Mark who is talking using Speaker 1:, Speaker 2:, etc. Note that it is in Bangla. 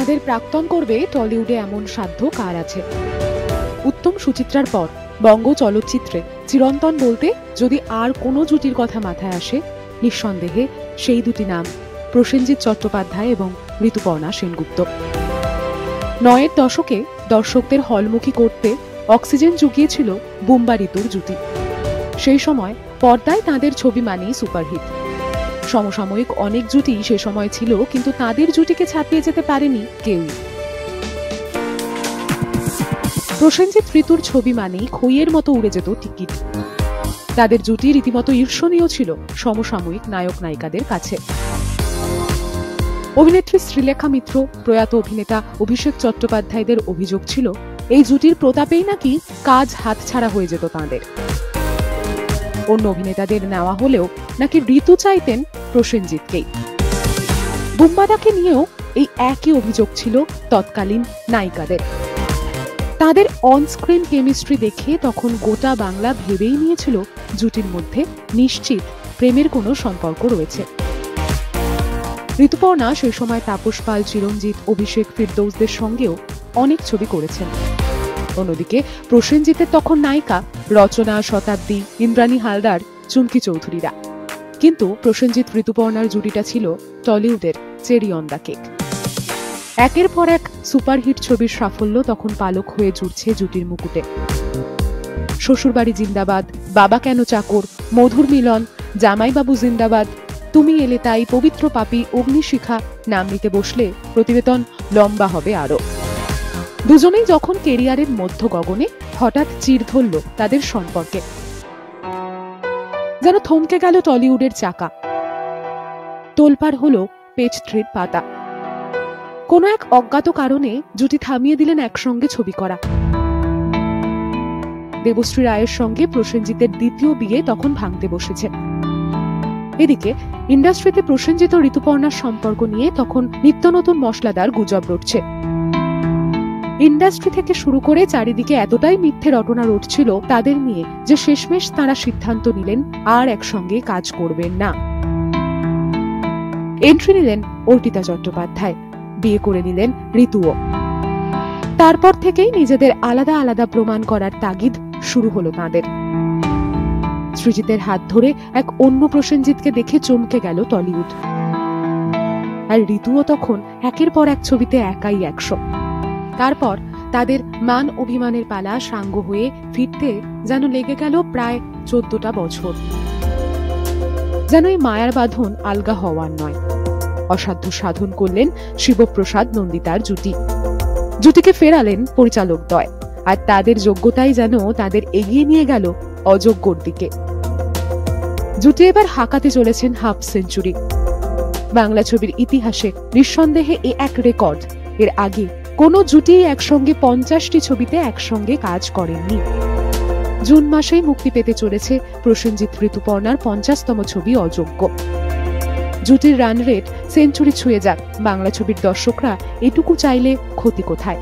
Speaker 1: তাদের প্রাক্তন করবে টলিউডে এমন সাধ্য কার আছে। উত্তম সুচিত্রার পর বঙ্গ চলচ্চিত্রে চিরন্তন বলতে যদি আর কোনো জুটির কথা মাথায় আসে, নিঃসন্দেহে সেই দুটি নাম প্রসেনজিৎ চট্টোপাধ্যায় এবং ঋতুপর্ণা সেনগুপ্ত। ৯-এর দশকে দর্শকদের হলমুখী করতে অক্সিজেন জুগিয়েছিল বুম্বা ঋতুর জুটি। সেই সময় পর্দায় তাঁদের ছবি মানেই সুপারহিট। সমসাময়িক অনেক জুটি সে সময় ছিল, কিন্তু তাঁদের জুটিকে ছাপিয়ে যেতে পারেনি কেউই। প্রসেনজিৎ ঋতুর ছবি মানেই খইয়ের মতো উড়ে যেত টিকিট। তাদের জুটি রীতিমতো ঈর্ষণীয় ছিল সমসাময়িক নায়ক নায়িকাদের কাছে। অভিনেত্রী শ্রীলেখা মিত্র, প্রয়াত অভিনেতা অভিষেক চট্টোপাধ্যায়দের অভিযোগ ছিল এই জুটির প্রতাপেই নাকি কাজ হাতছাড়া হয়ে যেত তাঁদের। অন্য অভিনেতাদের নেওয়া হলেও নাকি ঋতু চাইতেন প্রসেনজিৎকেই। বুম্বাদাকে নিয়েও এই একই অভিযোগ ছিল তৎকালীন নায়িকাদের। তাদের অনস্ক্রিন কেমিস্ট্রি দেখে তখন গোটা বাংলা ভেবেই নিয়েছিল জুটির মধ্যে নিশ্চিত প্রেমের কোনো সম্পর্ক রয়েছে। ঋতুপর্ণা সেই সময় তাপস পাল, চিরঞ্জিত, অভিষেক, ফিরদৌসদের সঙ্গেও অনেক ছবি করেছেন। অন্যদিকে প্রসেনজিতের তখন নায়িকা রচনা, শতাব্দী, ইন্দ্রাণী হালদার, চুমকি চৌধুরীরা। কিন্তু প্রসেনজিৎ ঋতুপর্ণার জুটিটা ছিল টলিউডের চেরি অন দ্য কেক। একের পর এক সুপারহিট ছবির সাফল্য তখন পালক হয়ে জুটছে জুটির মুকুটে। শ্বশুরবাড়ি জিন্দাবাদ, বাবা কেন চাকর, মধুর মিলন, জামাইবাবু জিন্দাবাদ, তুমি এলে তাই, পবিত্র পাপী, অগ্নিশিখা নাম নিতে বসলে প্রতিবেদন লম্বা হবে আরো। দুজনেই যখন কেরিয়ারের মধ্য গগনে হঠাৎ চির ধরল তাদের সম্পর্কে, যেন থমকে গেল টলিউডের চাকা। তোলপাড় হলো পেজ থ্রির পাতা। কোন এক অজ্ঞাত কারণে জুটি থামিয়ে দিলেন একসঙ্গে ছবি করা। দেবশ্রী রায়ের সঙ্গে প্রসেনজিতের দ্বিতীয় বিয়ে তখন ভাঙতে বসেছে। এদিকে ইন্ডাস্ট্রিতে প্রসেনজিৎ ও ঋতুপর্ণার সম্পর্ক নিয়ে তখন নিত্য নতুন মশলাদার গুজব রটছে। ইন্ডাস্ট্রি থেকে শুরু করে চারিদিকে এতটাই মিথ্যে রটনা রটছিল তাদের নিয়ে যে শেষমেশ তারা সিদ্ধান্ত নিলেন আর একসঙ্গে কাজ করবেন না। এন্ট্রি নিলেন অর্পিতা চট্টোপাধ্যায়, বিয়ে করে নিলেন ঋতুও। তারপর থেকেই নিজেদের আলাদা আলাদা প্রমাণ করার তাগিদ শুরু হলো তাঁদের। সৃজিতের হাত ধরে এক অন্য প্রসেনজিৎকে দেখে চমকে গেল টলিউড। আর ঋতুও তখন একের পর এক ছবিতে একাই 100। তারপর তাদের মান অভিমানের পালা সাঙ্গ হয়ে ফিরতে যেন লেগে গেল প্রায় 14টা বছর। যেন এই মায়ার বাঁধন আলগা হওয়ার নয়। অসাধ্য সাধন করলেন শিবপ্রসাদ নন্দিতার জুটি। জুটিকে ফেরালেন পরিচালকদ্বয়, আর তাদের যোগ্যতাই যেন তাদের এগিয়ে নিয়ে গেল অযোগ্যর দিকে। জুটি এবার হাঁকাতে চলেছেন হাফ সেঞ্চুরি। বাংলা ছবির ইতিহাসে নিঃসন্দেহে এ এক রেকর্ড। এর আগে কোনো জুটি একসঙ্গে 50টি ছবিতে একসঙ্গে কাজ করেননি। জুন মাসেই মুক্তি পেতে চলেছে প্রসেনজিৎ ঋতুপর্ণার 50তম ছবি অযোগ্য। জুটির রান রেট সেঞ্চুরি ছুঁয়ে যাক, বাংলা ছবির দর্শকরা এটুকু চাইলে ক্ষতি কোথায়।